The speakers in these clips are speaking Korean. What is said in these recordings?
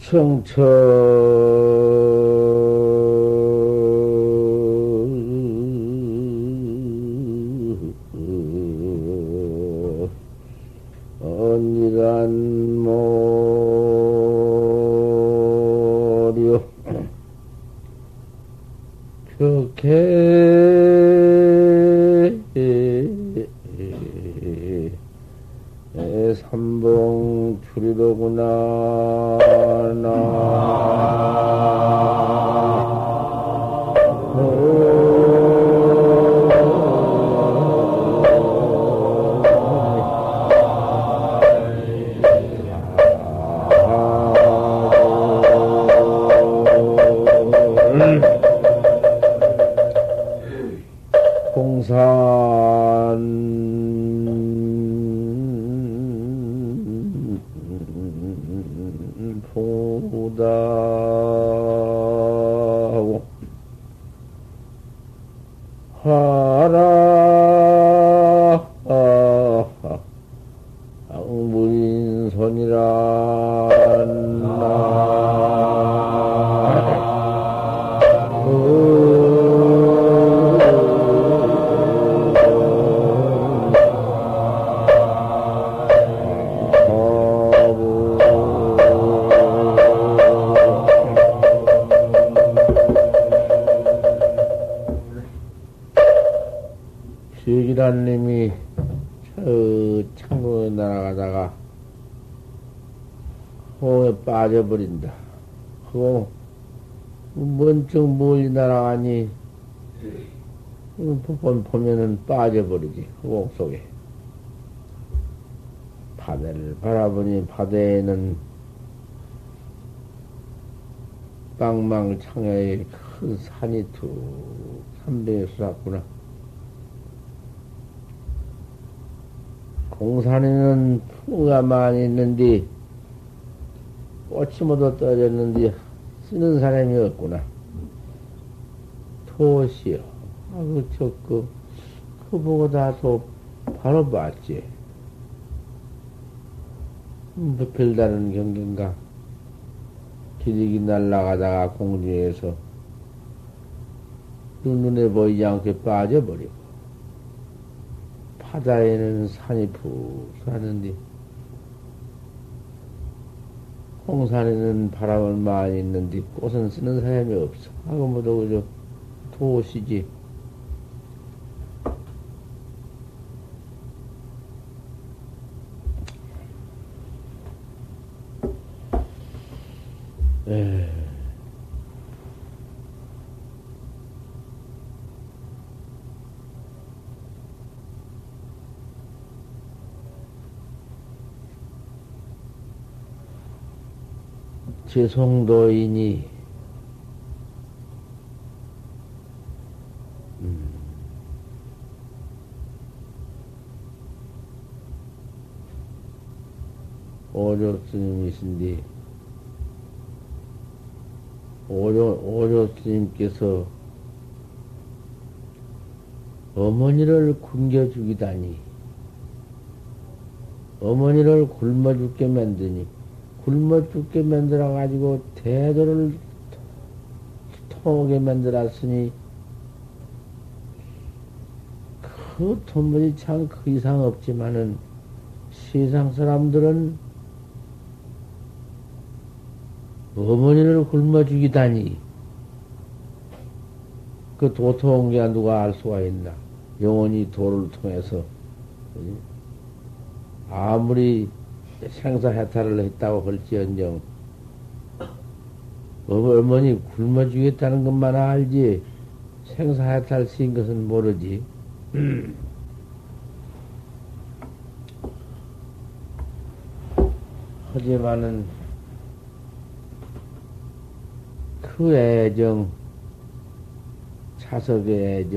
청천 언니란 모려 벽해 삼봉 출이로구나 공산 보다하고 하라 악무인손이란 비기란님이 저 창고에 날아가다가 호에 빠져버린다. 그거 먼청 멀리 날아가니 보면은 빠져버리지. 허공 속에. 바다를 바라보니 바다에는 빵망창야에 큰 산이 툭 삼백에 솟았구나. 공산에는 풍우가 많이 있는데 꽃이 모두 떨어졌는데 쓰는 사람이 없구나. 토시여. 그보다 더 바로 봤지. 별다른 경계인가. 기력이 날아가다가 공중에서 눈에 보이지 않게 빠져버리고 바다에는 산이 푹 솟았는데 홍산에는 바람을 많이 있는데 꽃은 쓰는 사람이 없어. 하고 뭐도 그저 도시지. 제송도인이 오조 스님이신데 오조 스님께서 어머니를 굶겨 죽이다니 어머니를 굶어 죽게 만드니 굶어 죽게 만들어가지고 대도를 통하게 만들었으니 그 돈벌이 참 그 이상 없지만은 세상 사람들은 어머니를 굶어 죽이다니 그 도통한 누가 알 수가 있나. 영원히 도를 통해서 아무리 생사해탈을 했다고 할지언정 어머니 굶어 죽였다는 것만 알지 생사해탈 시인 것은 모르지. 하지만은 그 애정 차석의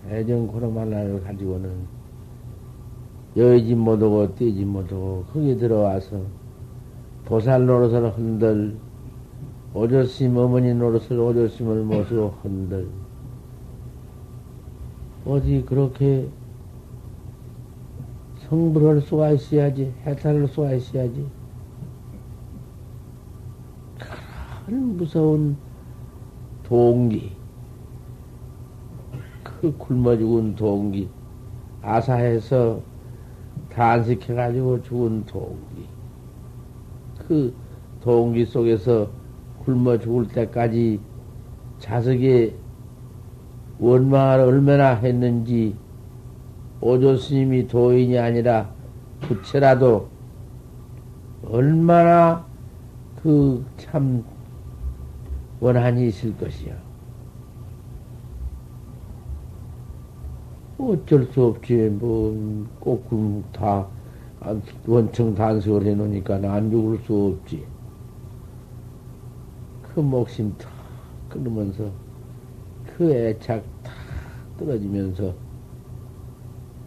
애정 그런 하나를 가지고는 여의지 못하고 뛰지 못하고 거기 들어와서 보살 노릇을 흔들 오조스님 어머니 노릇을 오조스님을 모시고 흔들 어디 그렇게 성불할 수가 있어야지 해탈할 수가 있어야지. 큰 무서운 동기, 그 굶어 죽은 동기, 아사해서 단식해가지고 죽은 동기, 그 동기 속에서 굶어 죽을 때까지 자석에 원망을 얼마나 했는지 오조 스님이 도인이 아니라 부처라도 얼마나 그 참 원한이 있을 것이요. 어쩔 수 없지. 뭐, 꼭, 다, 원청 단식을 해놓으니까 안 죽을 수 없지. 그 목심 탁 끊으면서, 그 애착 탁 떨어지면서,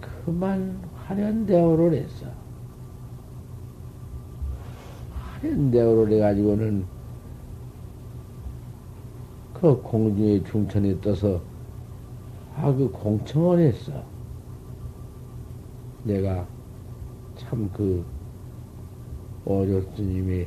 그만 화련대오를 했어. 화련대오를 해가지고는, 그 공중의 중천에 떠서, 그 공청을 했어. 내가 참 그 오조 스님이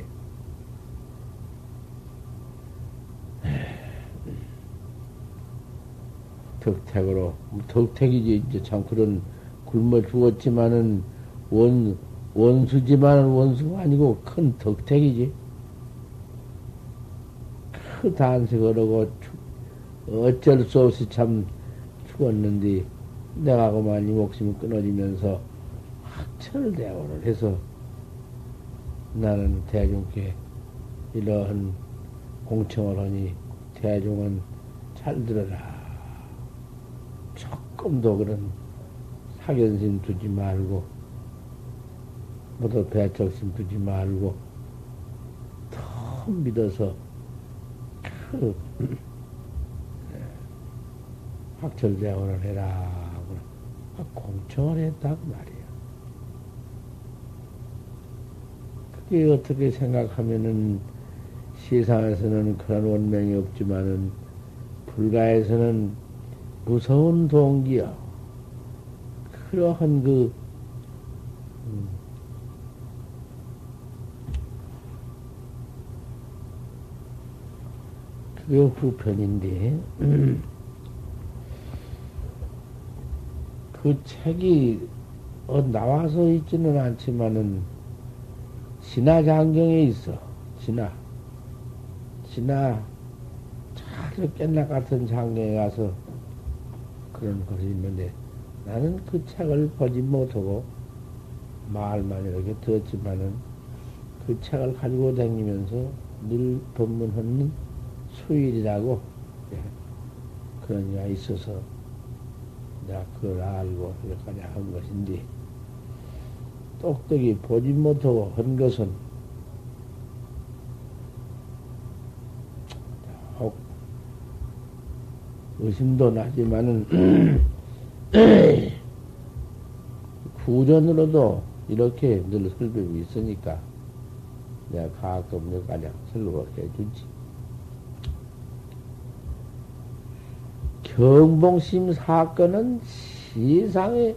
덕택으로, 덕택이지, 이제 참 그런 굶어 죽었지만은 원수지만은 원수가 아니고 큰 덕택이지. 그 단식을 하고 어쩔 수 없이 참 죽었는데 내가 그만 이 목숨이 끊어지면서 학철대오를 해서 나는 대중께 이러한 공청을 하니 대중은 잘 들어라. 조금도 그런 사견심 두지 말고 모두 배척심 두지 말고 더 믿어서 그 학철대오를 해라. 공청을 했다고 말이야. 그게 어떻게 생각하면은 세상에서는 그런 원명이 없지만은 불가에서는 무서운 동기야. 그러한 그게 후편인데 그 책이 나와서 있지는 않지만은 신화장경에 있어. 신화 잘 깻락 같은 장경에 가서 그런 것이 있는데 나는 그 책을 보지 못하고 말만 이렇게 들었지만은 그 책을 가지고 다니면서 늘 법문하는 수일이라고 그런 이가 있어서 내가 그걸 알고 여기까지 한 것인데 똑똑히 보지 못하고 한 것은 혹 의심도 나지만은 구전으로도 이렇게 늘 설법이 있으니까 내가 가끔 몇 가량 설법을 해주지. 경봉심 사건은 세상에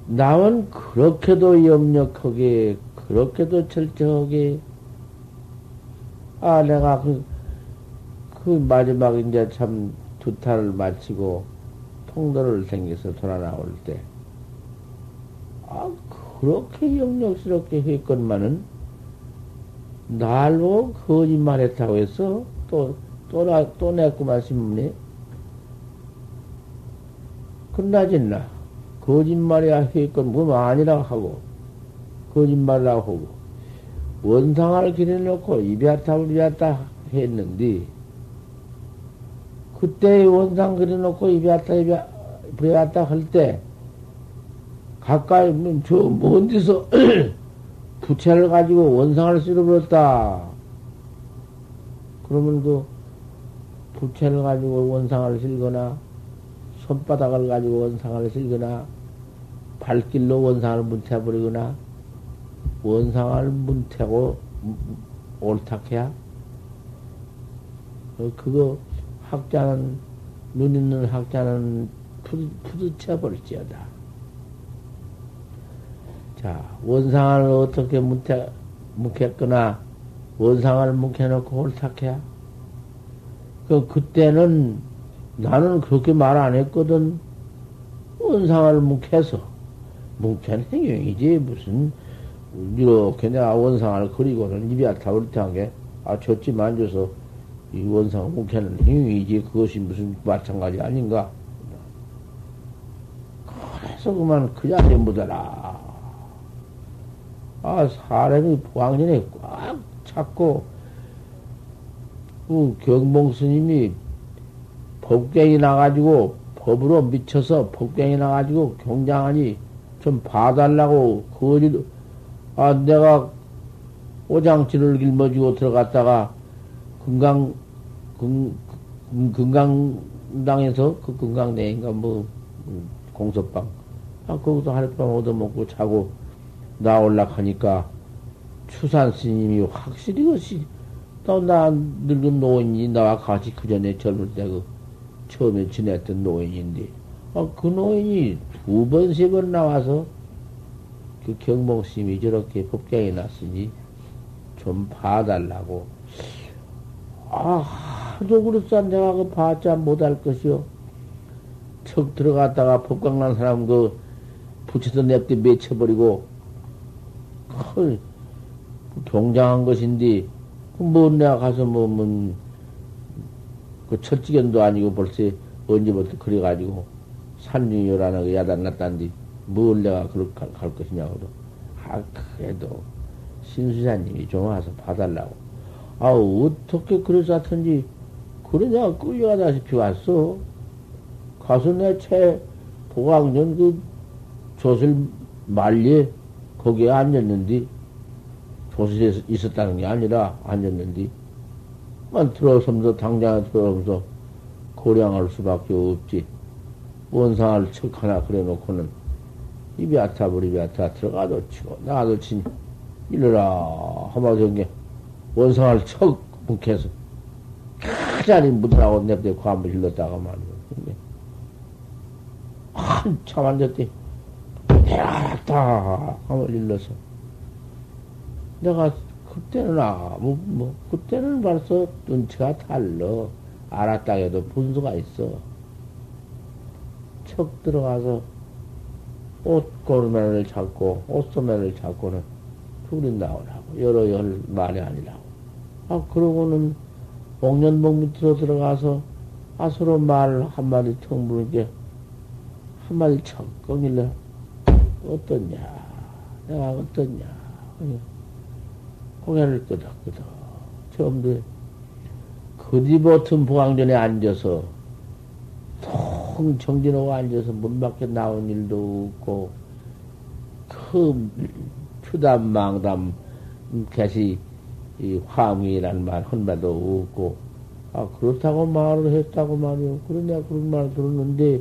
남은 그렇게도 염력하게 그렇게도 철저하게 내가 그 마지막 이제 참 두 탈을 마치고 통도를 생겨서 돌아 나올 때 그렇게 염력스럽게 했건만은 날로 거짓말했다고 해서 또 냈구만 신문에. 끝나졌나? 거짓말이야 했건 뭐 아니라고 하고 거짓말이라고 하고 원상을 기려놓고 이비아타불이었다 했는데 그때 원상 그려놓고 이비아타 할 때 가까이 저 먼 데서 부채를 가지고 원상을 쓸어버렸다. 그러면 그 부채를 가지고 원상을 쓸거나 손바닥을 가지고 원상을 쓸거나 발길로 원상을 문태버리거나 원상을 문태고 옳다해야 그거 학자는 눈 있는 학자는 푸드쳐 버릴지어다. 자 원상을 어떻게 묵혔거나 원상을 묵혀놓고 옳다해야. 그때는 나는 그렇게 말 안 했거든. 원상을 묵혀서. 묵힌 행위이지, 무슨, 이렇게 내가 원상을 그리고는 입이 아타버릇하게, 젖지 만져서 이 원상을 묵혀는 행위이지, 그것이 무슨 마찬가지 아닌가. 그래서 그만 그 자리에 묻어라. 사람이 왕년에 꽉 잡고, 그 경봉 스님이 법경이 나가지고, 법으로 미쳐서 법경이 나가지고 경장하니 좀 봐달라고, 내가 오장치를 길머지고 들어갔다가 금강당에서 그 금강내인가 공서방, 거기서 하룻밤 얻어먹고 자고 나올라 하니까 추산 스님이 확실히 것이 나 늙은 노인이 나와 같이 그 전에 젊을 때 처음에 지냈던 노인인데, 그 노인이 2번, 3번 나와서 그 경봉스님이 저렇게 법경이 났으니 좀 봐달라고. 하도 그랬어. 내가 그 봤자 못할 것이요. 척 들어갔다가 법강 난 사람 붙여서 냅대 맺혀버리고, 경장한 것인데, 내가 가서 그 첫지견도 아니고 벌써 언제부터 그래가지고 산중요라나 야단 났단디 뭘 내가 그렇게 갈 것이냐고도. 그래도 신수사님이 좀 와서 봐달라고. 어떻게 그래서 하든지 그래 내가 끌려가다시피 왔어. 가서 내 채 보강전 조실 말리에 거기에 앉았는데, 조실에 있었다는 게 아니라 앉았는데, 들어서면서 당장에 들어서면서 고량할 수밖에 없지. 원상을 척 하나 그래 놓고는 입이 아타버리 아타 들어가도 치고 나가도 치니 이러라 하마도 전게 원상을 척 묵혀서 가자니 묻으라고 냅대 관부 질렀다가 말이야. 한참 앉았대. 대라다 하면 일러서 내가 그때는 그때는 벌써 눈치가 달러. 알았다 해도 분수가 있어. 척 들어가서 옷고르매를 잡고 옷소매를 잡고는 둘이 나오라고. 여러 말이 아니라고. 그러고는 옥년봉 밑으로 들어가서 서로 말 한마디 턱 물으니까 한마디 척 꺼길래 어떻냐, 내가 어떻냐, 고개를 끄덕끄덕. 처음부터 그뒤 버튼 보강전에 앉아서 통 정진하고 앉아서 문 밖에 나온 일도 없고, 그 추담망담 개시 화음이라는 말 한 말도 없고, 그렇다고 말을 했다고 말이요. 그러냐 그런 말 들었는데,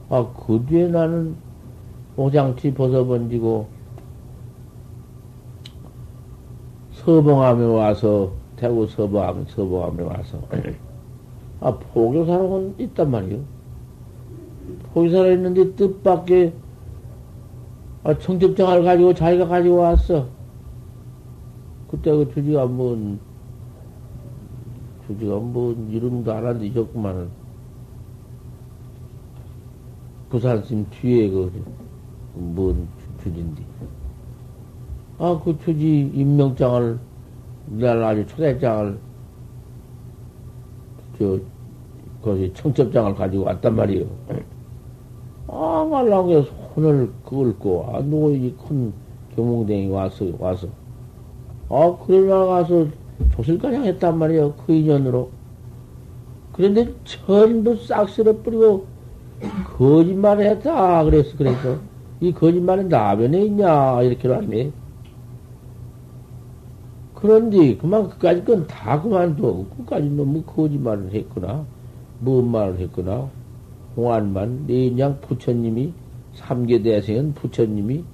그 뒤에 나는 오장치 벗어번지고 서봉암에 와서, 대구 서봉암에 와서 포교사로는 있단 말이요. 포교사로 있는데 뜻밖의 청첩장을 가지고 자기가 가지고 왔어. 그때 그 주지가 이름도 안 하는데 잊었구만은. 부산스님 뒤에 주지인데. 그 주지 임명장을, 날 아주 초대장을, 거기 청첩장을 가지고 왔단 말이에요. 말랑에 손을 긁고, 노인이 큰 경몽댕이 와서. 그래 나가서 조실가량 했단 말이에요. 그 인연으로. 그런데 전부 싹 쓸어버리고, 거짓말을 했다. 그래서. 이 거짓말은 나변에 있냐. 이렇게 말이네. 그런데 그만 그까짓 건 다 그만둬. 그까짓 놈은 거짓말을 했구나. 뭔 말을 했구나. 공안만 내인양 부처님이, 3계 대생은 부처님이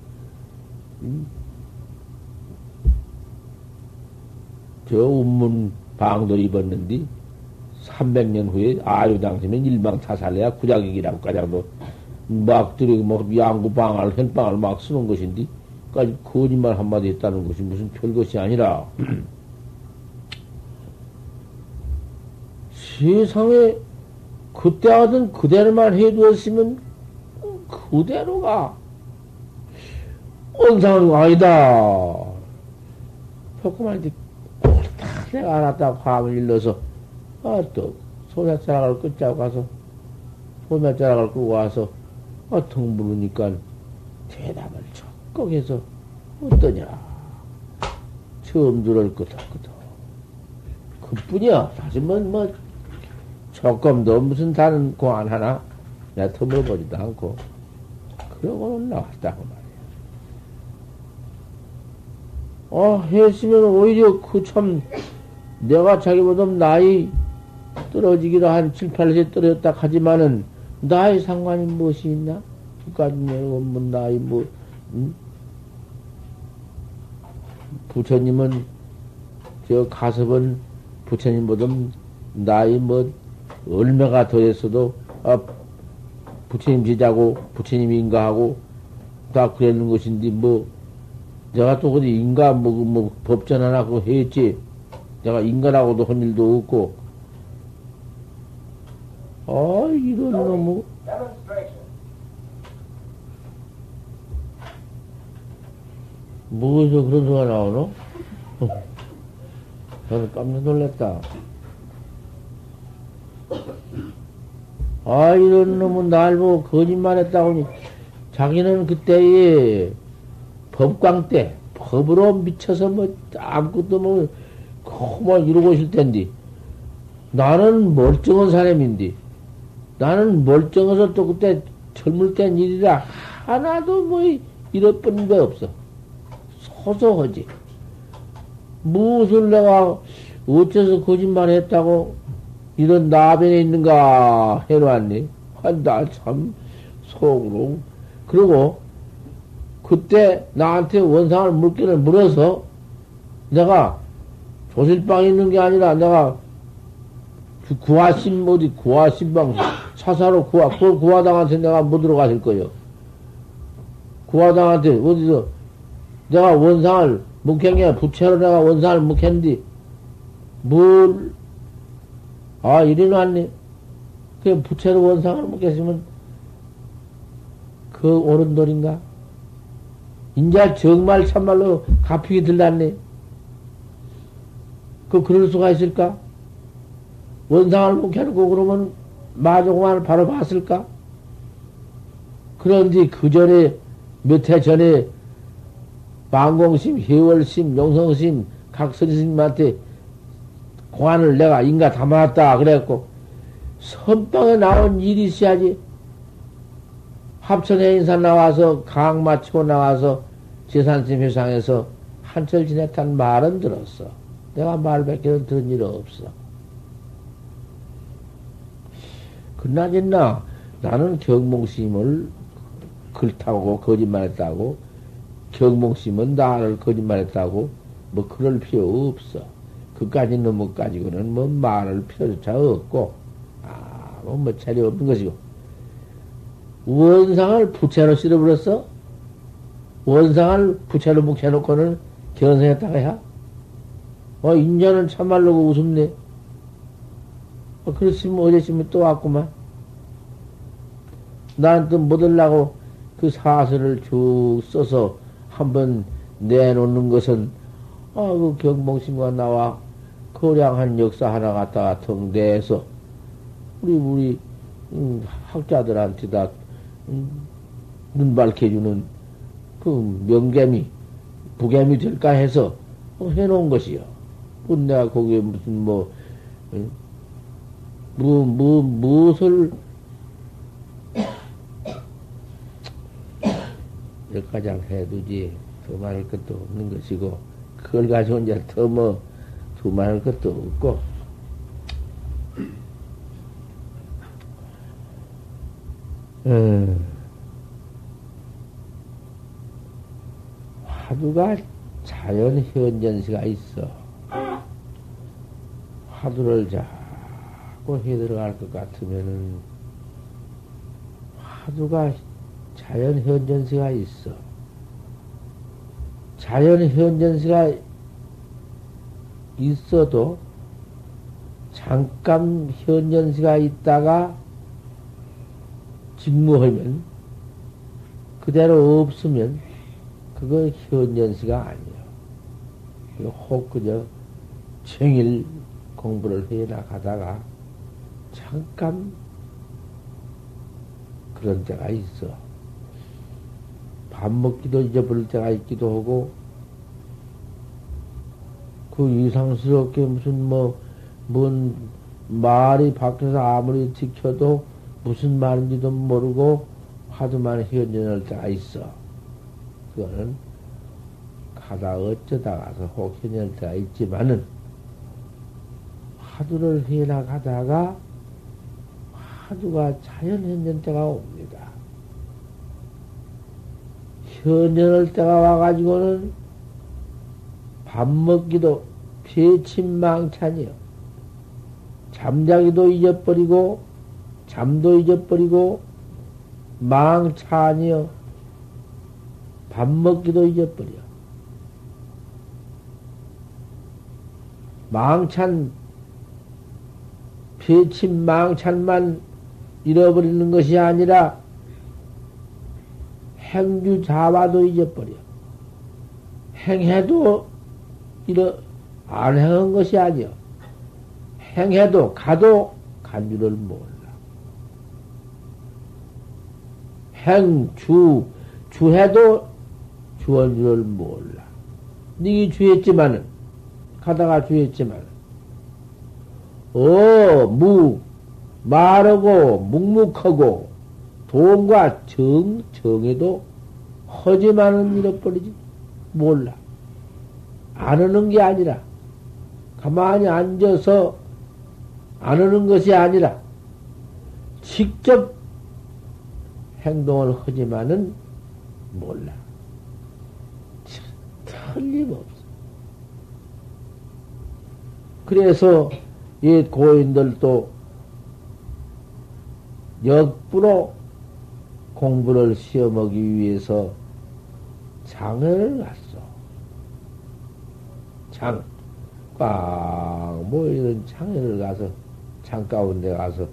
저 운문 방도를 입었는데 300년 후에 아유당시면 일망타살해야 구작이기라고 가장도 막 들이고 양구방알 행방을 막 쓰는 것인데, 까지 거짓말 한마디 했다는 것이 무슨 별것이 아니라 세상에 그때 하던 그대로만 해두었으면 그대로가 원상은 아니다. 조그만 데 옳다 내가 알았다 화음을 일러서 또 소매자락을 끝자고 가서 소매자락을 끄고 와서 텅 물으니까 대답을 적극 해서 어떠냐 처음 들을 끄덕끄덕 그뿐이야. 사실 조금도 무슨 다른 공안 하나 내가 터물어보지도 않고 그러고는 나왔다고 말이야. 했으면 오히려 그 참 내가 자기보다 나이 떨어지기로 한 7, 8세 떨어졌다 하지만은 나이 상관이 무엇이 있나? 그까지 뭐 나이 부처님은 저 가섭은 부처님보다 나이 얼마가 더 했어도 부처님 제자고 부처님 인가하고 다 그랬는 것인데 내가 또 어디 인가 법전 하나 그거 했지. 내가 인간하고도 한 일도 없고 이런 놈의 뭐에서 그런 소리가 나오노? 저는 깜짝 놀랐다. 이런 놈은 날 보고 거짓말 했다고 자기는 그때에 법광 때 법으로 미쳐서 아무것도 그만 이러고 있을 텐데 나는 멀쩡한 사람인데 나는 멀쩡해서 또 그때 젊을 땐 일이라 하나도 잃어버린 게 없어. 소소하지. 무엇을 내가 어째서 거짓말 했다고 이런 나변에 있는가 해놓았니? 나 참 속으로. 그리고 그때 나한테 원상을 물기를 물어서 내가 조실방에 있는 게 아니라 내가 구화심 구화심방 사사로 그 구화당한테 내가 못 들어가실 거요. 구화당한테 어디서 내가 원상을 묵행해 부채로 내가 원상을 묵했는데 이리 놨네. 그 부채로 원상을 묵했으면 그 옳은 돌인가? 인자 정말 참말로 갚히게 들났네. 그럴 수가 있을까? 원상을 묵혀놓고 그러면 마조공안을 바로 봤을까? 그런데 그 전에 몇 해 전에 망공심, 해월심, 용성심 각 선생님한테 공안을 내가 인가 담아놨다 그래갖고 선방에 나온 일이 있어야지. 합천에 인사 나와서 강 마치고 나와서 재산심 회상에서 한철 지냈다는 말은 들었어. 내가 말밖에는 들은 일 없어. 그나저나 나는 경몽심을 글타고 거짓말했다고 경몽심은 나를 거짓말했다고 그럴 필요 없어. 그까지 놈을 가지고는 말을 필요조차 없고 차려 없는 것이고 원상을 부채로 실어버렸어? 원상을 부채로 묵혀놓고는 견성했다가 해야? 인자는 참말로 우습네. 그랬으면 어제쯤에 또 왔구만. 나한테 못 하려고 그 사설을 쭉 써서 한번 내놓는 것은 그 경봉심과 나와 거량한 역사 하나 갖다가 통대해서 우리 학자들한테 다 눈 밝혀주는 그 명개미 부개미 될까 해서 해놓은 것이요. 내가 거기에 무슨 무엇을 몇 가장 해두지 더 말할 것도 없는 것이고 그걸 가지고 이제 더 두말할 것도 없고 화두가 자연 현전시가 있어. 화두를 자꾸 해 들어갈 것 같으면은 화두가 자연 현전시가 있어. 자연 현전시가 있어도 잠깐 현전시가 있다가 직무하면 그대로 없으면 그거 현전시가 아니에요. 혹 그저 정일 공부를 해 나가다가 잠깐 그런 때가 있어. 밥 먹기도 잊어버릴 때가 있기도 하고, 그 이상스럽게 무슨 뭔 말이 밖에서 아무리 지켜도 무슨 말인지도 모르고 하도만 현전할 때가 있어. 그거는 가다 어쩌다 가서 혹 현전할 때가 있지만은, 화두를 해 나가다가 화두가 자연 현전 때가 옵니다. 현전할 때가 와가지고는 밥 먹기도 배침망찬이요. 잠자기도 잊어버리고, 잠도 잊어버리고, 망찬이요. 밥 먹기도 잊어버려. 망찬, 배침망찬만 잃어버리는 것이 아니라, 행주 자화도 잊어버려. 행해도 안 행한 것이 아니여. 행해도 가도 간 줄을 몰라. 주해도 주한 줄을 몰라. 니기 주했지만은, 가다가 주했지만은, 마르고, 묵묵하고, 돈과 정에도 허지만은 잃어버리지. 몰라. 안 하는 게 아니라, 가만히 앉아서 안 하는 것이 아니라, 직접 행동을 하지만은 몰라. 틀림없어. 그래서 옛 고인들도 역부로 공부를 시험하기 위해서 장을 갔어. 꽉 모이는 장을 가서, 장 가운데 가서,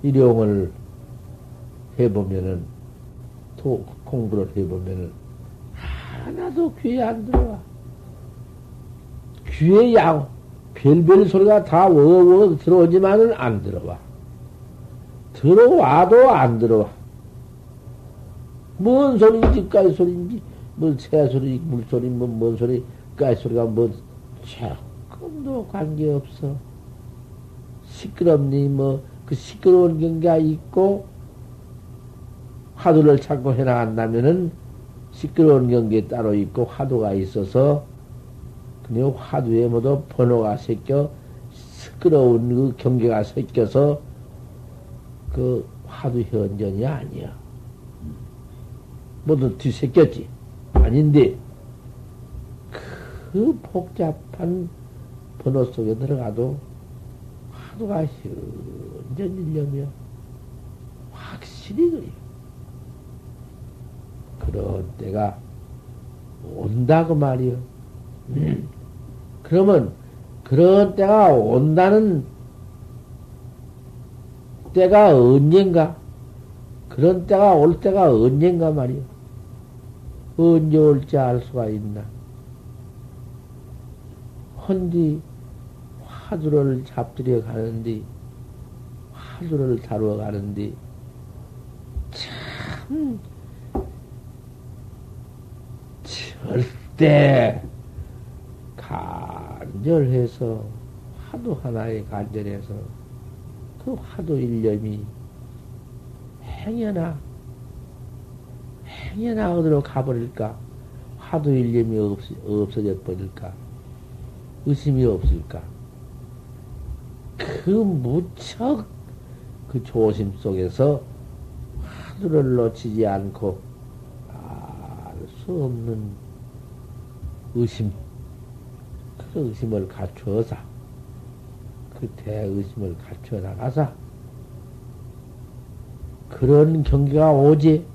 일용을 해보면은, 공부를 해보면은, 하나도 귀에 안 들어와. 귀에 별별 소리가 다 워워 들어오지만은 안 들어와. 들어와도 안 들어와. 뭔 소리인지, 까이 소리인지, 새 소리, 물소리, 뭔 소리, 까이 소리가 조금도 관계없어. 시끄럽니, 그 시끄러운 경계가 있고, 화두를 찾고 해나간다면은, 시끄러운 경계 따로 있고, 화두가 있어서, 그냥 화두에 모두 번호가 섞여, 시끄러운 그 경계가 섞여서, 그 화두 현전이 아니야. 모두 뒤섞였지. 아닌데, 그 복잡한 번호 속에 들어가도 화두가 현전이려며 확실히 그래. 그런 때가 온다고 말이요. 그러면 그런 때가 온다는 때가 언젠가? 그런 때가 올 때가 언젠가 말이요. 언제 올지 알 수가 있나? 헌디 화두를 잡들여 가는데, 화두를 다루어 가는데, 참, 절대 간절해서, 화두 하나에 간절해서, 그 화두 일념이 행여나 어디로 가버릴까? 화두 일념이 없어져 버릴까? 의심이 없을까? 그 무척 그 조심 속에서 화두를 놓치지 않고 알 수 없는 의심, 그 의심을 갖추어서, 그 대의심을 갖추어 나가서 그런 경계가 오지.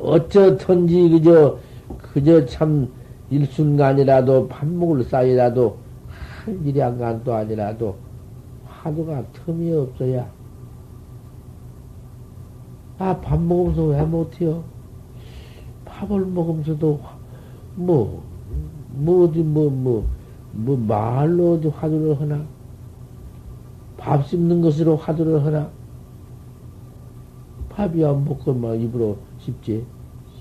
어쩌든지 그저 참 일순간이라도 밥 먹을 사이라도 한 일양간도 아니라도 화두가 틈이 없어야. 아, 밥 먹으면서 왜 못해요? 밥을 먹으면서도 어디 말로 어디 화두를 하나? 밥 씹는 것으로 화두를 하나? 밥이 안 먹고 막 입으로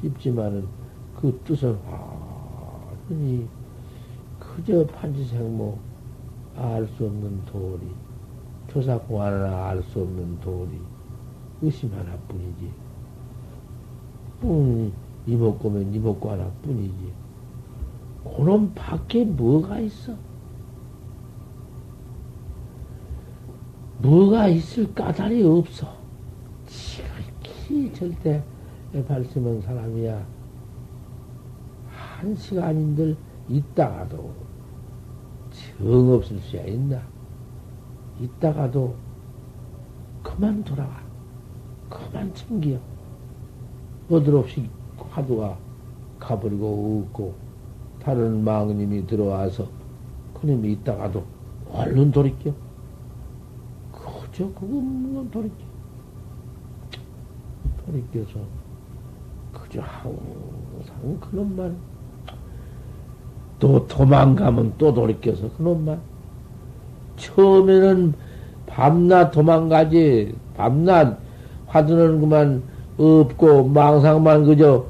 씹지만은 그 뜻은 아니 그저 판지생모 알 수 없는 도리, 조사공안하나 알 수 없는 도리, 의심 하나뿐이지. 이먹고면 이먹고 하나뿐이지. 그놈 밖에 뭐가 있어? 뭐가 있을 까닭이 없어. 지극히 절대 발심한 사람이야. 한 시간인들 있다가도 정 없을 수야 있나? 있다가도 그만 돌아와. 그만 챙겨. 어드럽시 화두가 가버리고 없고 다른 망님이 들어와서 그놈이 있다가도 얼른 돌이켜. 그저 그것만 돌이켜. 돌이켜서 그저 항상 그놈만 또 도망가면 또 돌이켜서 그놈만 처음에는 밤낮 도망가지 밤낮 화두는 그만 없고 망상만 그저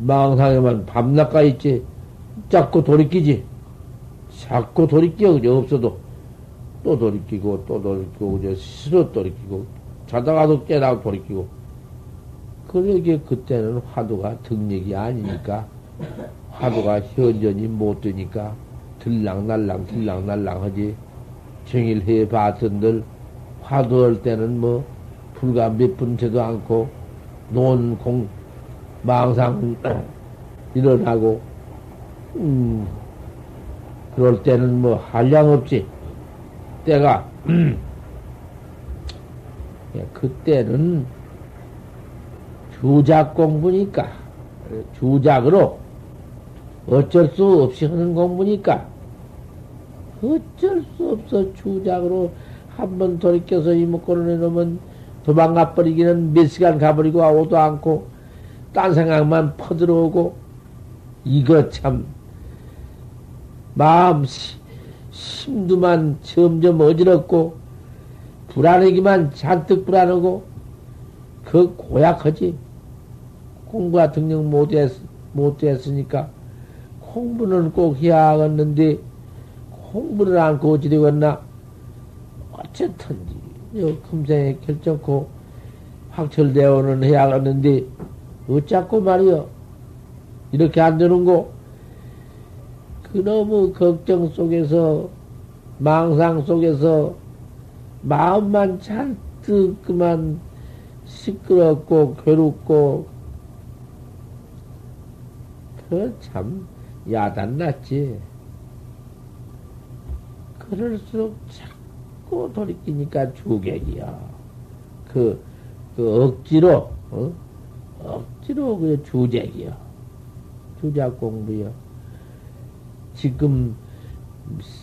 망상에만 밤낮가 있지. 자꾸 돌이키지. 자꾸 돌이켜 그저 없어도 또 돌이키고 또 돌이키고 그저 스스로 돌이키고 자다가도 깨다가 돌이키고. 그러게 그때는 화두가 득력이 아니니까 화두가 현전이 못 되니까 들락날락 하지. 정일해 봤던들 화두할 때는 뭐 불과 몇 분 되도 않고 망상 일어나고 그럴 때는 뭐 한량 없지. 때가 그때는 주작 공부니까 주작으로 어쩔 수 없이 하는 공부니까 어쩔 수 없어. 주작으로 한번 돌이켜서 이목구를 해놓으면 도망가 버리기는 몇 시간 가버리고 오도 않고 딴 생각만 퍼들어오고 이거 참 마음 심두만 점점 어지럽고 불안하기만 잔뜩 불안하고 그 고약하지. 공부가 등록 못했으니까 공부는 꼭 해야겠는데 공부를 않고 어찌 되겠나. 어쨌든지 금생에 결정코 확철대오는 해야겠는데 어쩌고 말이여 이렇게 안 되는고. 그놈의 걱정 속에서 망상 속에서 마음만 잔뜩 그만 시끄럽고 괴롭고 그 참 야단났지. 그럴수록 자꾸 돌이키니까 주객이야. 그 억지로 억지로 그 주객이야. 주작 공부야. 지금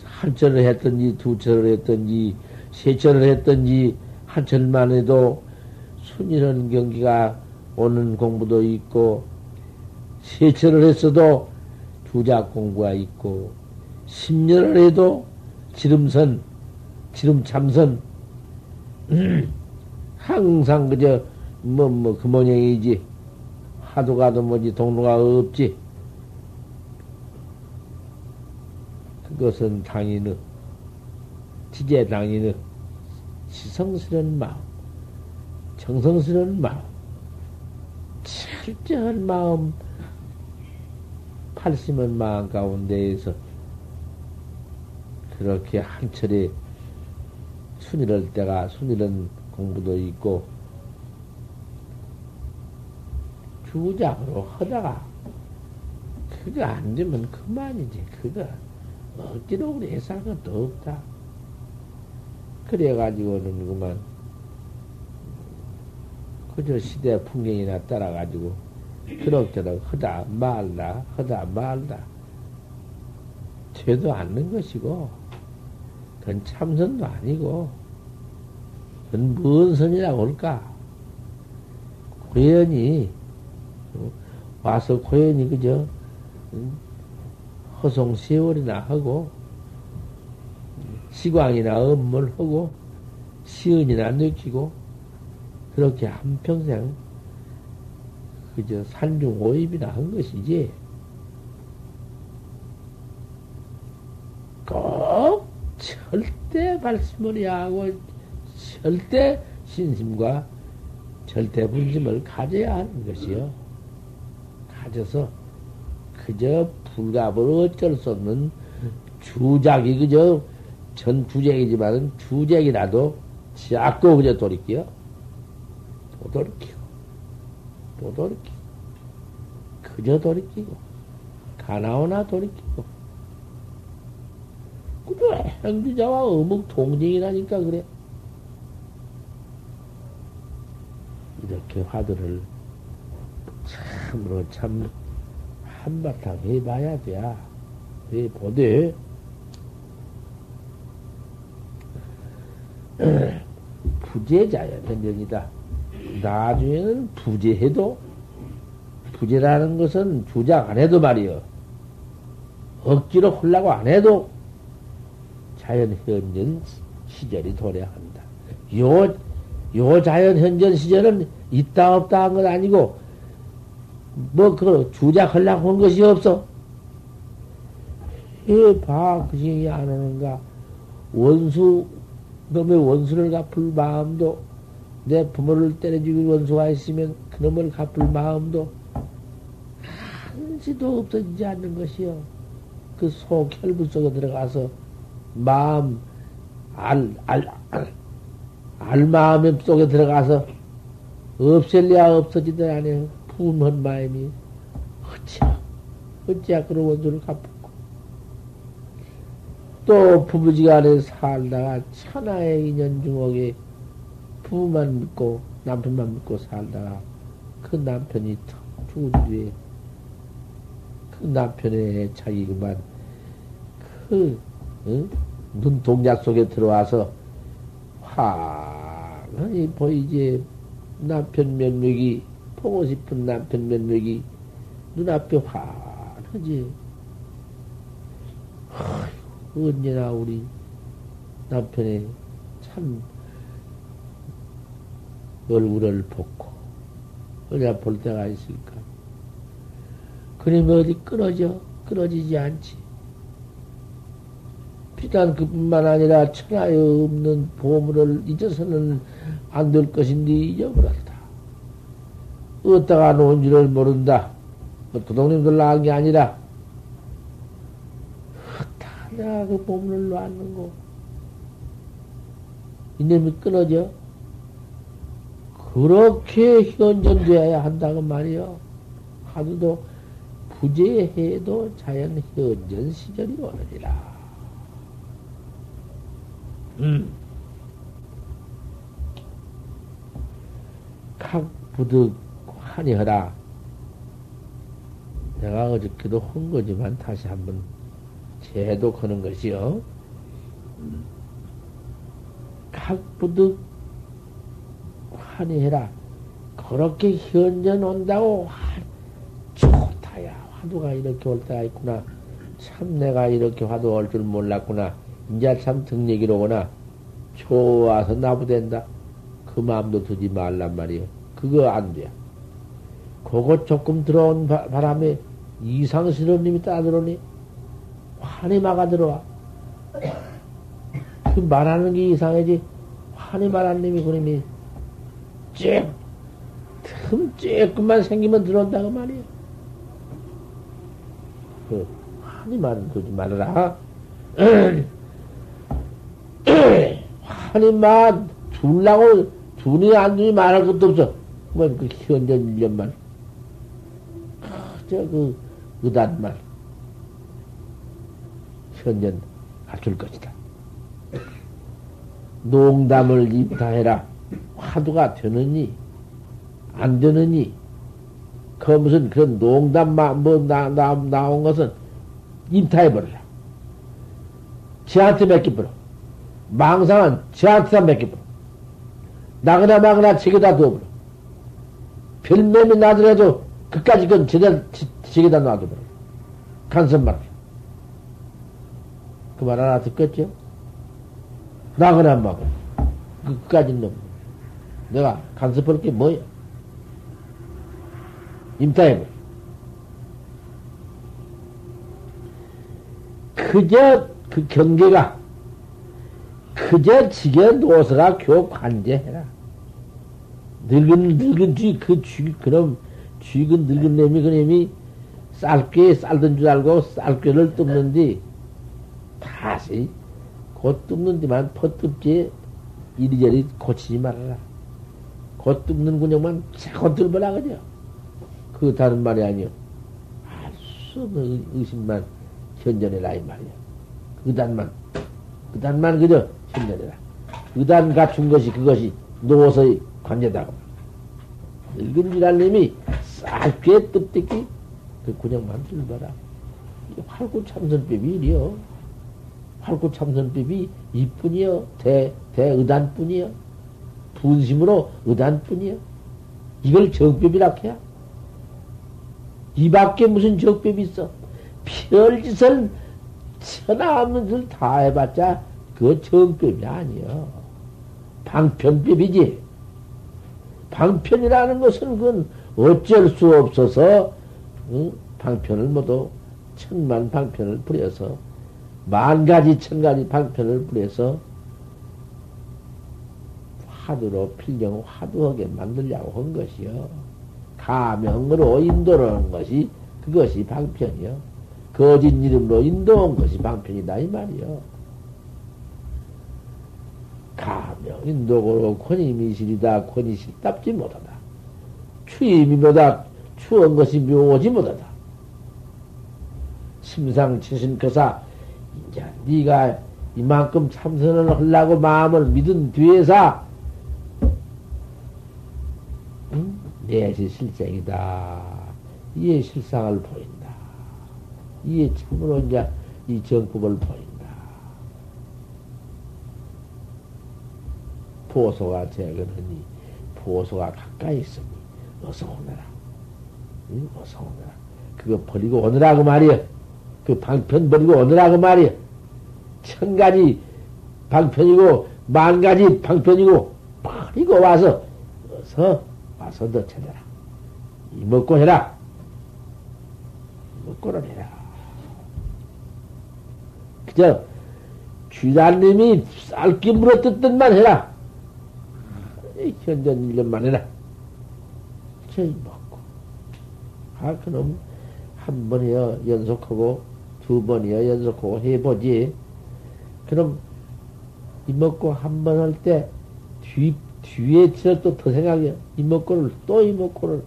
한 철을 했든지 두 철을 했든지 세 철을 했든지 한 철만 해도 순이런 경기가 오는 공부도 있고 세 철을 했어도 주작 공부가 있고 10년을 해도 지름선 지름참선 항상 그저 그 모양이지. 하도 가도 뭐지 동로가 없지. 그것은 당인의 지제 당인의 지성스러운 마음, 정성스러운 마음, 철저한 마음, 팔심한 마음 가운데에서 그렇게 한철에 순이럴 때가 순이런 공부도 있고 주작으로 하다가 그거 안 되면 그만이지. 그거 억지로 그래 해서 것도 없다. 그래가지고는 그만 그저 시대 풍경이나 따라가지고 그럭저럭 하다 말다, 하다 말다. 되도 않는 것이고, 그건 참선도 아니고, 그건 뭔 선이라고 할까? 고연히, 와서 고연히 그저, 허송 세월이나 하고, 시광이나 업무를 하고, 시은이나 느끼고, 그렇게 한평생, 그저 산중 오입이나 한 것이지, 꼭 절대 발심을 하고, 절대 신심과 절대 분심을 가져야 하는 것이요. 가져서, 그저 불갑을 어쩔 수 없는 주작이 그저 전 주작이지만은 주작이라도 자꾸 그저 돌이키요. 또 돌이키고, 또 돌이키고, 그저 돌이키고, 가나오나 돌이키고. 그래, 행주자와 어묵 동정이라니까 그래. 이렇게 화두를 참으로 참 한바탕 해봐야 돼. 해보되, 부재자야, 변경이다. 나중에는 부재해도, 부재라는 것은 주작 안 해도 말이여. 억지로 하려고 안 해도 자연 현전 시절이 도래한다. 요 자연 현전 시절은 있다 없다 한 건 아니고, 주작하려고 한 것이 없어. 해봐, 그 생이 안 오는가. 놈의 원수를 갚을 마음도, 내 부모를 때려 죽일 원수가 있으면 그놈을 갚을 마음도 한시도 없어지지 않는 것이요. 그 혈부 속에 들어가서 마음, 마음 속에 들어가서 없앨래야 없어지든 않아요. 분한 마음이. 어찌야 그런 원수를 갚고. 또 부부지간에 살다가 천하의 인연 중옥에 부부만 믿고 남편만 믿고 살다가 그 남편이 턱 죽은 뒤에 그 남편의 자기 그만 눈 동작 속에 들어와서 환하니 보이지. 남편 면목이 보고 싶은 남편 면목이 눈앞에 환하지. 언제나 우리 남편의 참 얼굴을 보고 언제나 볼 때가 있을까? 그러면 어디 끊어지지 않지. 비단 그뿐만 아니라 천하에 없는 보물을 잊어서는 안 될 것인데 잊어버렸다. 어디다가 놓은 줄을 모른다. 도둑님들 나간 게 아니라 내가 그 보물을 놨는고 이놈이 끊어져. 그렇게 현전되어야 한다고 말이요. 하루도 부재해도 자연 현전 시절이 오느니라. 각 부득 환희하라. 내가 어저께도 한 거지만 다시 한번 재해독하는 것이요. 각 부득 환희해라. 그렇게 현전 온다고 좋다야. 화두가 이렇게 올 때가 있구나. 참 내가 이렇게 화두 올 줄 몰랐구나. 이제 참 등얘기로구나. 좋아서 나부된다. 그 마음도 두지 말란 말이요. 그거 안 돼. 그거 조금 들어온 바람에 이상스러운 놈이 따들어오니 환히 막아 들어와. 그 말하는 게 이상하지. 환히 말하는 놈이 그놈이 쬐끔만 생기면 들어온다고 말이야. 그 환히 말은 두지 말아라. 환히 말 둘라고 두니 안 두니 말할 것도 없어. 그 현전 일념만. 의단만. 현전 갖출 것이다. 농담을 입다해라. 화두가 되느니, 안 되느니, 그 무슨 그런 농담만 나온 것은 임타해버려라. 지한테 맡겨버려. 망상은 지한테다 맡겨버려. 나거나 마거나 책에다 두어버려. 별명이 나더라도 그까지 그건 제대로 책에다 놔둬버려. 간섭 말이야. 그 말 하나 듣겠죠? 나거나 마거나. 그까지는 놈. 내가 간섭할 게 뭐야? 임타해버려. 그저 그 경계가 그저 지게 노서가 교 관제해라. 늙은 그럼 쥐근 늙은 놈이 그놈이 쌀꾀 쌀던 줄 알고 쌀꾀를 뜯는디 다시 곧 뜯는디만 퍼뜯지 이리저리 고치지 말아라. 곧 뜯는 군형만 자꾸 들보라 그죠. 그 다른 말이 아니요. 알 수 없는 의심만 현전해라 이 말이야. 그단만 그저 현전해라. 의단 갖춘 것이 그것이 노서의 관계다고. 늙은 지랄님이 쌀게 뜻듣기 그 군형만 들봐라. 활구참선법이 이리요. 활구참선법이 이뿐이요. 대의단뿐이요. 분심으로 의단뿐이요. 이걸 정법이라 해야? 이 밖에 무슨 정법이 있어? 별짓을 천하없는 짓을 다 해봤자 그거 정법이 아니여. 방편법이지. 방편이라는 것은 그건 어쩔 수 없어서 방편을 모두 천만 방편을 부려서 만가지 천가지 방편을 부려서 화두로 필경 화두하게 만들려고 한 것이요. 가명으로 인도하는 것이 그것이 방편이요. 거짓 이름으로 인도한 것이 방편이다 이 말이요. 가명 인도고로 권위미실이다. 권위실답지 못하다. 추임이보다 추한 것이 묘하지 못하다. 심상치신거사 이제 네가 이만큼 참선을 하려고 마음을 믿은 뒤에서 내시 실생이다. 이에 실상을 보인다. 이에 참으로 이제 이 정법을 보인다. 보소가 재건하니 보소가 가까이 있으니 어서 오너라. 어서 오너라. 그거 버리고 오너라 그 말이야. 그 방편 버리고 오너라 그 말이야. 천가지 방편이고 만가지 방편이고 버리고 와서 와서 너 찾아라. 이 먹고 해라. 먹고를 해라. 그저 쥐단님이 쌀기 물어뜯던만 해라. 현전 1년만 해라. 저희 먹고. 그럼 한 번이여 연속하고 두 번이여 연속하고 해보지. 그럼 이 먹고 한 번 할 때 뒤에 또 더 생각해. 이먹고를 주워대고.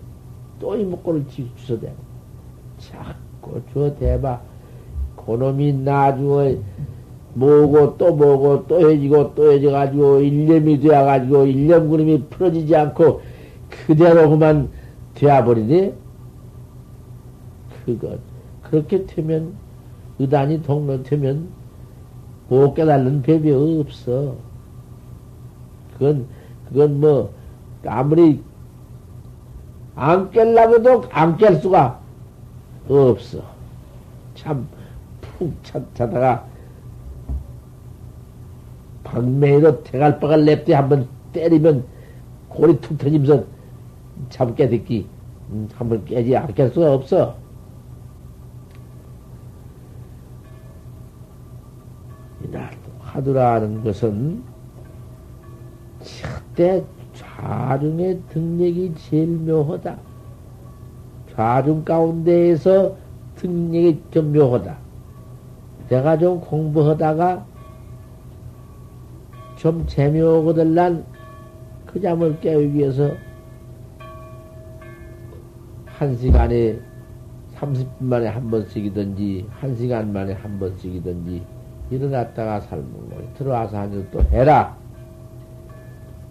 자꾸 주워대봐. 그놈이 나중에 뭐고 또 해져가지고 일념이 되어가지고 일념 그림이 풀어지지 않고 그대로 그만 되어버리니? 그렇게 되면, 의단이 동로되면 못 깨달는 법이 없어. 그건 뭐, 아무리 안 깰라고도 안 깰 수가 없어. 참, 푹 자다가, 방매로 대갈박을 냅대 한번 때리면 골이 툭 터지면서 잠 깨듣기, 한번 깨지 안 깰 수가 없어. 화두라는 것은 첫대 좌중의 등력이 제일 묘하다. 좌중 가운데에서 등력이 좀 묘하다. 내가 좀 공부하다가 좀 재미오거든 난 그 잠을 깨우기 위해서 1시간에 30분 만에 한 번씩이든지 1시간 만에 한 번씩이든지 일어났다가 삶은걸 들어와서 하니 또 해라.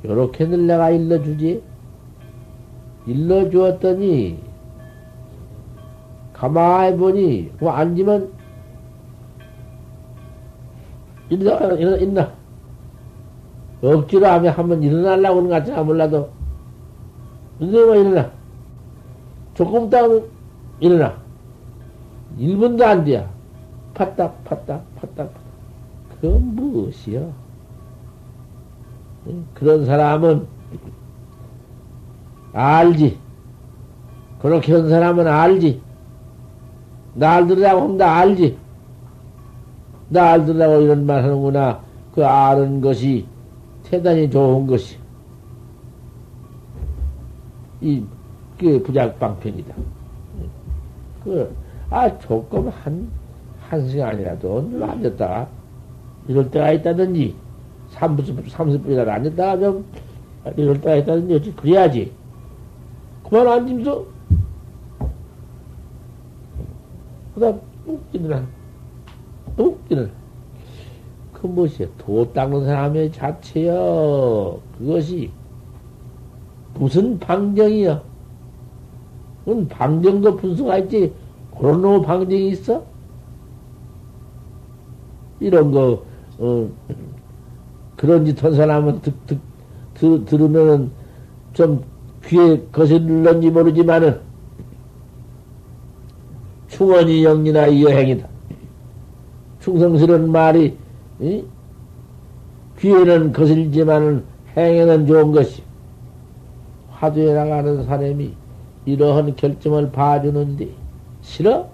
요렇게는 내가 일러주지. 일러주었더니 가만히 보니, 그 앉으면, 있나? 억지로 하면 한번 일어나려고 그런 것 같지나 몰라도, 근데 일어나. 조금 따면 일어나. 1분도 안 돼야. 파딱, 파딱, 파딱. 그건 무엇이여? 그런 사람은 알지. 그렇게 한 사람은 알지. 날 들으라고 하면 다 알지. 날 들으라고 이런 말 하는구나. 그 아는 것이 대단히 좋은 것이. 그게 부작방편이다. 조금 한 시간이라도 앉았다가, 이럴 때가 있다든지, 30분이라도 앉았다가 좀, 이럴 때가 있다든지, 어찌 그래야지. 그만 앉으면서, 그 다음, 뚝 일어나. 그 무엇이야? 도 닦는 사람의 자체여. 그것이, 무슨 방정이여? 그건 방정도 분수가 있지. 그런 놈의 방정이 있어? 이런 거, 그런 짓 한 사람은 들으면은 좀 귀에 거슬렀는지 모르지만은 충언이 영리나 이 여행이다. 충성스러운 말이, 귀에는 거슬지만은 행에는 좋은 것이. 화두에 나가는 사람이 이러한 결정을 봐주는데 싫어?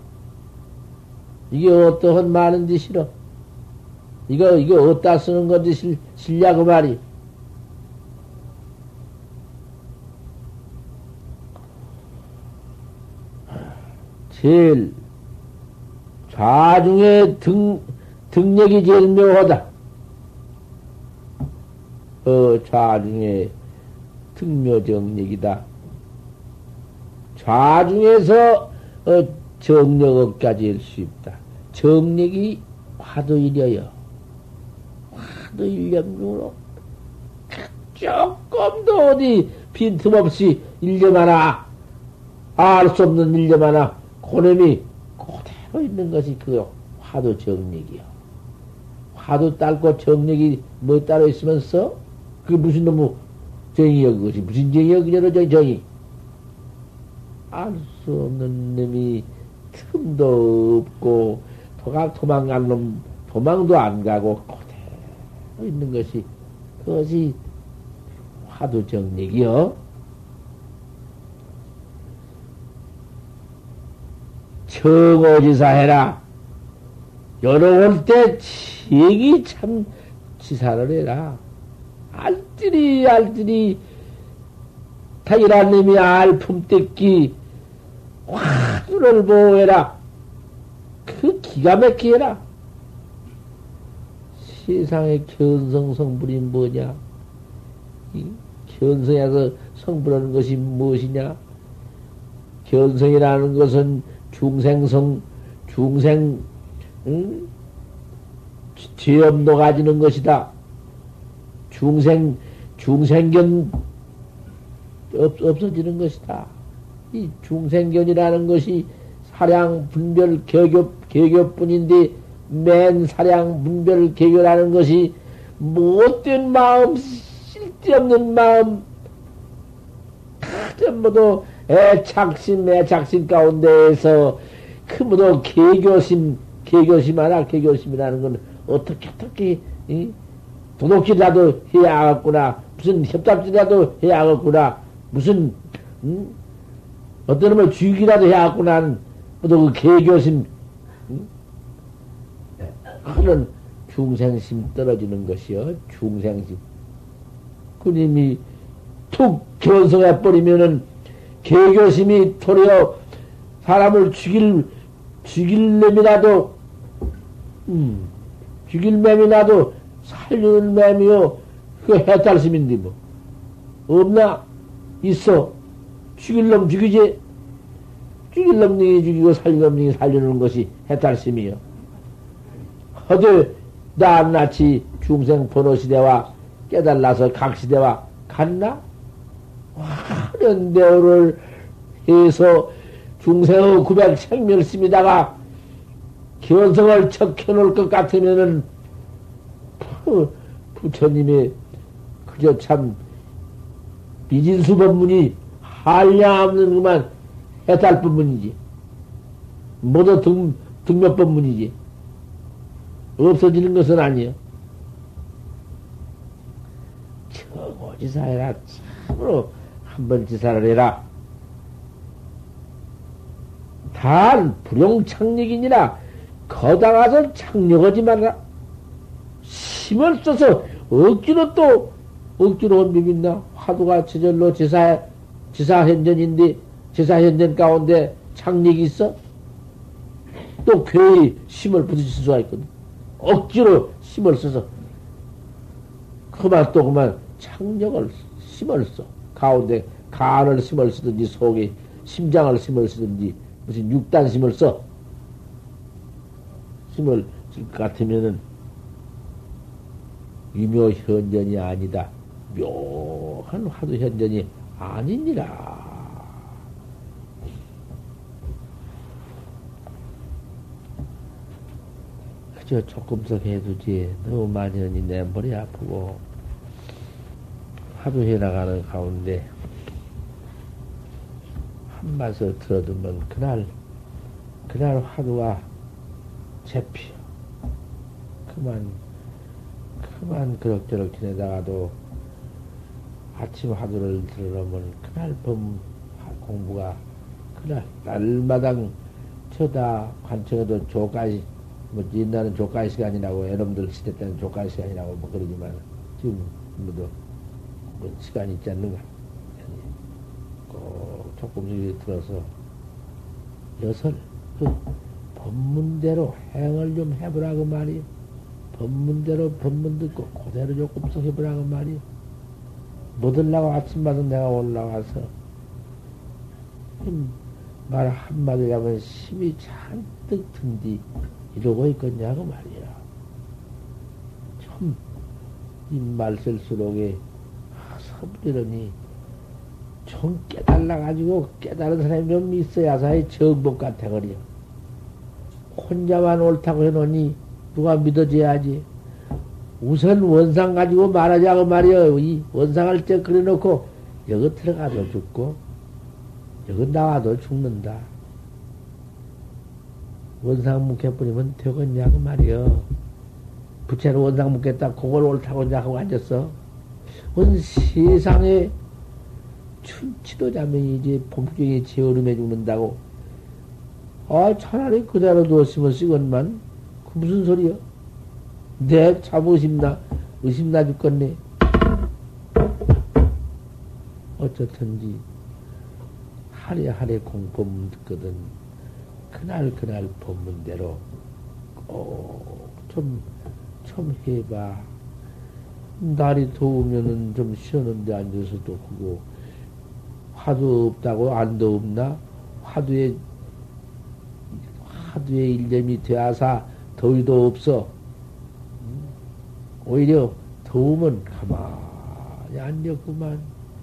이게 어떠한 말인지 싫어? 이거 어디다 쓰는 건지 싫냐 그 말이. 제일 좌중의 등력이 제일 묘하다. 좌중의 등묘정력이다. 좌중에서 정력까지 일 수 있다. 정력이 화두일려요. 화두일념으로 조금도 어디 빈틈없이 일념 하나, 알 수 없는 일념 하나, 고놈이 그대로 있는 것이 그 화두 정력이요. 화두 딸고 정력이 뭐 따로 있으면서 그게 무슨 놈의 정이여. 그것이 무슨 정이여. 그녀로 정이 알 수 없는 놈이 틈도 없고 도망간 놈 도망도 안 가고 그대로 있는 것이 그것이 화두 정력이요. 청오지사 해라. 여러올 때 지기 참 지사를 해라. 알뜰히 타이란 놈이 알품 뜯기 화두를 보호해라. 그 기가 막히게 해라. 세상의 견성 성불이 뭐냐? 이 견성에서 성불하는 것이 무엇이냐? 견성이라는 것은 중생, 죄업도 가지는 것이다. 중생견 없어지는 것이다. 이 중생견이라는 것이 사량, 분별, 개교뿐인데, 맨 사량, 분별, 개교라는 것이 못된 마음, 쓸데없는 마음, 전부도 애착심 가운데에서 그 모두 개교심 하라. 개교심이라는 건 어떻게 도둑질이라도 해야 하겠구나. 무슨 협잡질이라도 해야 하겠구나. 무슨 어떤 놈을 죽이라도 해야 하겠구나. 모두 그 개교심, 그런 중생심 떨어지는 것이요. 중생심. 그님이 툭 견성해버리면은 개교심이 도리어 사람을 죽일 맴이라도, 죽일 맴이라도 살리는 맴이요. 그 해탈심인데 뭐. 없나? 있어. 죽일 놈 죽이지. 죽일 놈이 죽이고 살릴 놈이 살리는 것이 해탈심이요. 허들 낱낱이 중생 번호시대와 깨달아서 각시대와 같나? 화련대오를 해서 중생의 900생멸심이다가 견성을 척해놓을 것 같으면은 부처님의 그저 참 비진수 법문이 한량없는 그만 해탈 법문이지. 모두 등몇 법문이지. 없어지는 것은 아니요. 정오지사해라. 참으로 한번 지사를 해라. 단 불용착력이니라 거다가서 착력하지 말라. 힘을 써서 억지로 미빈다. 화두가 저절로 지사현전인데 지사현전 가운데 착력이 있어? 또 괴히 힘을 부딪힐 수가 있거든. 억지로 힘을 써서 그만 착력을 힘을 써. 가운데 간을 힘을 쓰든지 속에 심장을 힘을 쓰든지 무슨 육단 힘을 써. 힘을 쓸 것 같으면은 유묘현전이 아니다. 묘한 화두현전이 아니니라. 그저 조금씩 해두지. 너무 많이 하니 내 머리 아프고 화두해 나가는 가운데 한 맛을 들어두면 그날 화두가 잡혀. 그만 그럭저럭 지내다가도 아침 화두를 들어놓으면 그날 범 공부가 그날 날마당 저다 관청에도 조까지 뭐 옛날은 조까지 시간이라고 애놈들 시대 때는 조까지 시간이라고 뭐 그러지만 지금 뭐 시간이 있지 않는가. 꼭 조금씩 들어서 여설 그 법문대로 행을 좀 해보라고 말이요. 법문대로 법문 듣고 그대로 조금씩 해보라고 말이요. 못 올라가 아침마다 내가 올라가서 말 한마디 하면 심이 잔뜩 든디 이러고 있겠냐고 말이야. 참 입말 쓸수록에 섭리러니 좀 깨달아가지고 깨달은 사람이 좀 있어야 사이 정복 같아 그려. 혼자만 옳다고 해놓으니 누가 믿어줘야지. 우선 원상 가지고 말하자고 말이여. 이 원상을 때 그려놓고 여기 들어가도 죽고 여기 나와도 죽는다. 원상 묵혀버리면 되겠냐고 말이여. 부채로 원상 묵겠다 그걸 옳다고 하고 앉았어. 온 세상에 춘치도 자면이지 봄중에 재얼음해 죽는다고. 차라리 그대로 두었으면 쓰건만. 그 무슨 소리여? 내 참 의심나 죽겠네. 어쨌든지 하레하레 공법문 듣거든. 그날 법문대로 꼭 좀 해봐. 날이 더우면은 좀 쉬었는데 앉아서도 하고, 화두 없다고 안 더웁나? 화두에 일념이 되어서 더위도 없어. 오히려 더우면 가만히 앉았구만.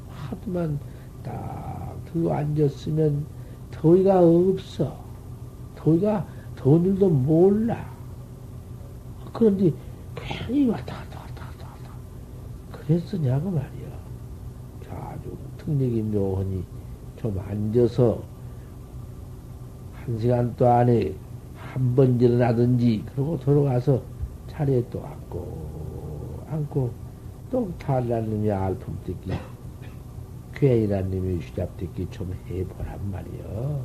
하도만 딱 들고 앉았으면 더위가 없어. 더위가 더운 줄도 몰라. 그런데 괜히 왔다. 그랬으냐고 말이야. 아주 특력이 묘하니 좀 앉아서 1시간 또 안에 한 번 일어나든지 그러고 돌아가서 자리에 또 앉고 또 탈라님이 알품 뜯기 괴이라님이 휴잡 뜯기 좀 해보란 말이여.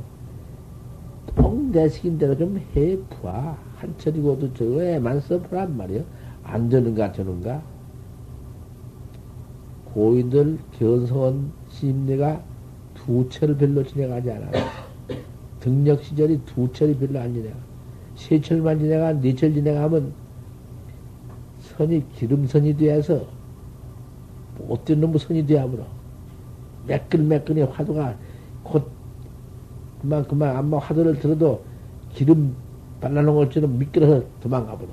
똥 내시킨 대로 좀 해봐. 한철이고도 저거 애만 써보란 말이여. 안 되는가 저는가. 고인들 견성원 심리가 2철 별로 지내가지 않아. 등력 시절이 2철이 별로 안 지내가. 3철만 지내가 4철 지내가면 선이 기름선이 되어서 못된 놈의 선이 되어버려. 매끈매끈이 화두가 곧 그만 안마 화두를 들어도 기름 발라놓은 것처럼 미끄러서 도망가버려.